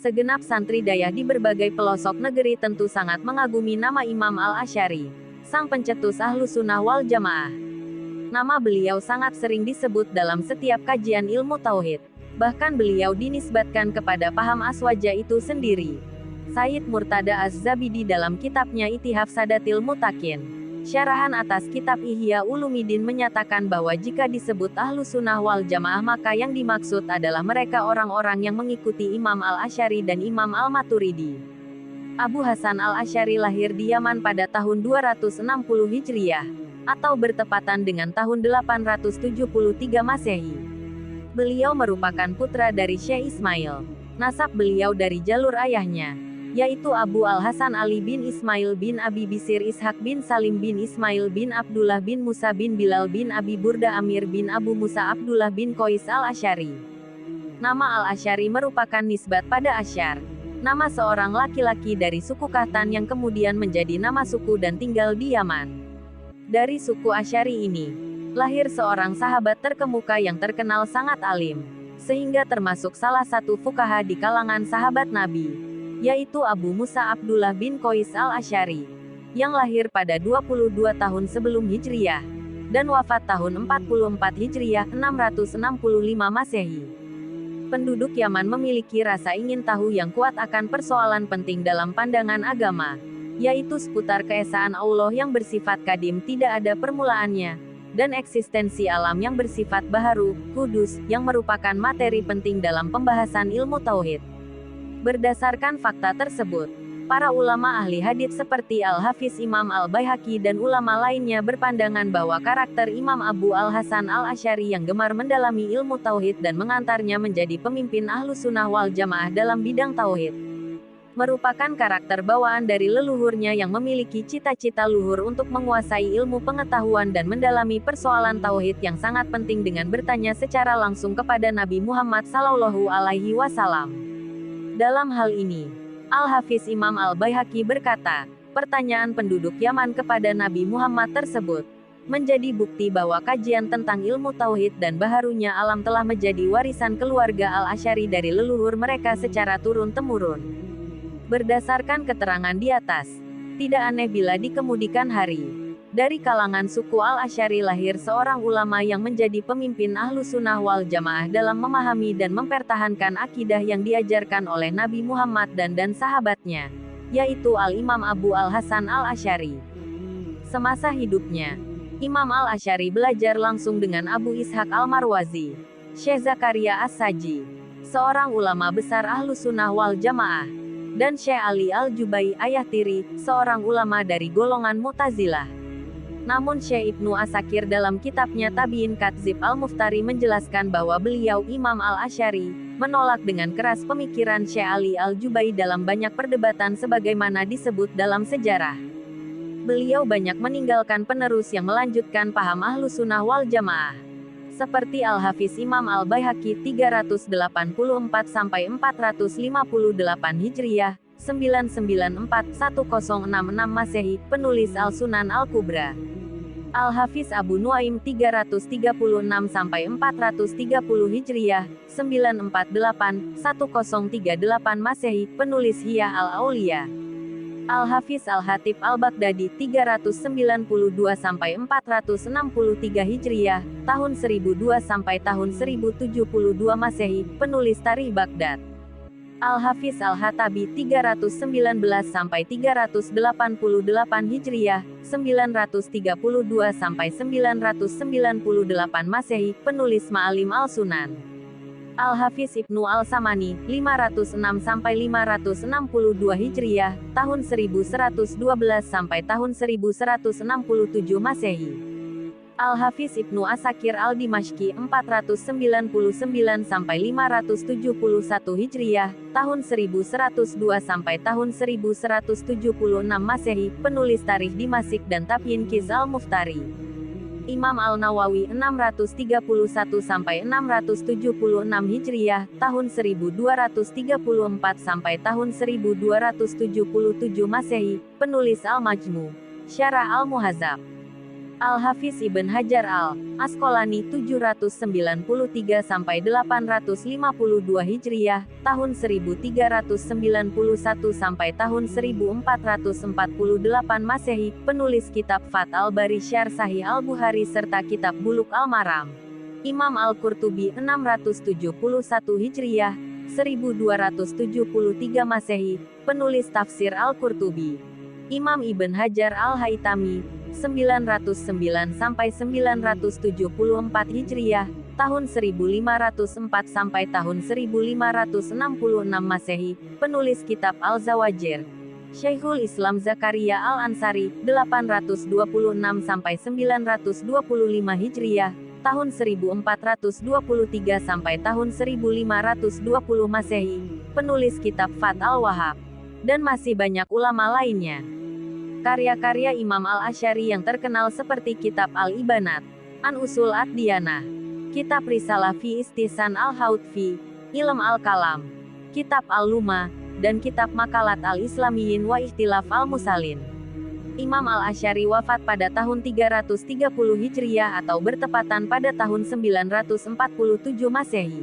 Segenap santri dayah di berbagai pelosok negeri tentu sangat mengagumi nama Imam Al-Asy'ari, sang pencetus Ahlus Sunnah wal Jamaah. Nama beliau sangat sering disebut dalam setiap kajian ilmu tauhid. Bahkan beliau dinisbatkan kepada paham aswaja itu sendiri. Sayyid Murtada Az-Zabidi dalam kitabnya Ithihaf Sadatil Mutakin, syarahan atas kitab Ihya Ulumuddin menyatakan bahwa jika disebut Ahlus Sunnah wal Jamaah maka yang dimaksud adalah mereka orang-orang yang mengikuti Imam Al-Asy'ari dan Imam Al-Maturidi. Abu Hasan Al-Asy'ari lahir di Yaman pada tahun 260 Hijriah, atau bertepatan dengan tahun 873 Masehi. Beliau merupakan putra dari Syekh Ismail. Nasab beliau dari jalur ayahnya, yaitu Abu Al-Hasan Ali bin Ismail bin Abi Bisir Ishaq bin Salim bin Ismail bin Abdullah bin Musa bin Bilal bin Abi Burda Amir bin Abu Musa Abdullah bin Qais Al-Asy'ari. Nama Al-Asy'ari merupakan nisbat pada Asy'ar, nama seorang laki-laki dari suku Kahtan yang kemudian menjadi nama suku dan tinggal di Yaman. Dari suku Asy'ari ini, lahir seorang sahabat terkemuka yang terkenal sangat alim, sehingga termasuk salah satu fuqaha di kalangan sahabat Nabi, yaitu Abu Musa Abdullah bin Qais Al-Asy'ari, yang lahir pada 22 tahun sebelum Hijriah, dan wafat tahun 44 Hijriah 665 Masehi. Penduduk Yaman memiliki rasa ingin tahu yang kuat akan persoalan penting dalam pandangan agama, yaitu seputar keesaan Allah yang bersifat kadim tidak ada permulaannya, dan eksistensi alam yang bersifat baharu, kudus, yang merupakan materi penting dalam pembahasan ilmu tauhid. Berdasarkan fakta tersebut, para ulama ahli hadits seperti Al-Hafiz Imam Al-Baihaqi dan ulama lainnya berpandangan bahwa karakter Imam Abu Al-Hasan Al-Asy'ari yang gemar mendalami ilmu tauhid dan mengantarnya menjadi pemimpin Ahlus Sunnah wal Jamaah dalam bidang tauhid, merupakan karakter bawaan dari leluhurnya yang memiliki cita-cita luhur untuk menguasai ilmu pengetahuan dan mendalami persoalan tauhid yang sangat penting dengan bertanya secara langsung kepada Nabi Muhammad SAW. Dalam hal ini, Al-Hafiz Imam Al-Baihaqi berkata, pertanyaan penduduk Yaman kepada Nabi Muhammad tersebut menjadi bukti bahwa kajian tentang ilmu tauhid dan baharunya alam telah menjadi warisan keluarga Al-Asy'ari dari leluhur mereka secara turun-temurun. Berdasarkan keterangan di atas, tidak aneh bila di kemudian hari, dari kalangan suku Al-Asy'ari lahir seorang ulama yang menjadi pemimpin Ahlus Sunnah wal Jamaah dalam memahami dan mempertahankan akidah yang diajarkan oleh Nabi Muhammad dan sahabatnya, yaitu Al-Imam Abu Al-Hasan Al-Asy'ari. Semasa hidupnya, Imam Al-Asy'ari belajar langsung dengan Abu Ishaq Al-Marwazi, Syekh Zakaria As-Saji, seorang ulama besar Ahlus Sunnah wal Jamaah, dan Syekh Ali Al-Jubai Ayah Tiri, seorang ulama dari golongan Mu'tazilah. Namun Syekh Ibnu Asakir dalam kitabnya Tabi'in Katzib Al-Muftari menjelaskan bahwa beliau Imam Al-Asy'ari menolak dengan keras pemikiran Syekh Ali Al-Jubai dalam banyak perdebatan sebagaimana disebut dalam sejarah. Beliau banyak meninggalkan penerus yang melanjutkan paham Ahlus Sunnah wal Jamaah, seperti Al-Hafiz Imam Al-Baihaqi 384-458 Hijriah, 994-1066 Masehi, penulis Al-Sunan Al-Kubra. Al-Hafiz Abu Nuaim 336-430 Hijriah, 948-1038 Masehi, penulis Hiyah Al-Aulia. Al-Hafiz Al-Hatib Al-Baghdadi 392-463 Hijriah, tahun 1002 sampai tahun 1072 Masehi, penulis Tarikh Baghdad. Al-Hafiz Al-Hatabi 319-388 Hijriah, 932 sampai 998 Masehi, penulis Ma'alim Al-Sunan. Al-Hafiz Ibnu Al-Samani 506 sampai 562 Hijriah, tahun 1112 sampai tahun 1167 Masehi. Al-Hafiz Ibnu Asakir Al-Dimashqi 499 sampai 571 Hijriah, tahun 1102 sampai tahun 1176 Masehi, penulis Tarikh Dimasik dan Tabyin Kiz Al-Muftari. Imam Al-Nawawi 631 sampai 676 Hijriah, tahun 1234 sampai tahun 1277 Masehi, penulis Al-Majmu', Syarah Al-Muhadzab. Al-Hafiz Ibn Hajar Al-Asqalani 793–852 Hijriyah, tahun 1391 sampai tahun 1448 Masehi, penulis kitab Fath al-Bari Syarh Sahih Al-Bukhari serta kitab Bulugh al-Maram. Imam Al-Qurtubi 671 Hijriyah, 1273 Masehi, penulis tafsir Al-Qurtubi. Imam Ibn Hajar Al-Haytami 909 sampai 974 Hijriyah, tahun 1504 sampai tahun 1566 Masehi, penulis kitab Al-Zawajir. Syekhul Islam Zakaria Al-Ansari 826 sampai 925 Hijriyah, tahun 1423 sampai tahun 1520 Masehi, penulis kitab Fath al-Wahhab, dan masih banyak ulama lainnya. Karya-karya Imam Al-Asy'ari yang terkenal seperti kitab Al-Ibanat, An-Usul Ad-Diyanah, kitab Risalah fi Istihsan Al-Haud fi Ilm Al-Kalam, kitab Al-Lumah, dan kitab Makalat Al-Islamiyin wa Ikhtilaf Al-Musalin. Imam Al-Asy'ari wafat pada tahun 330 Hijriyah atau bertepatan pada tahun 947 Masehi.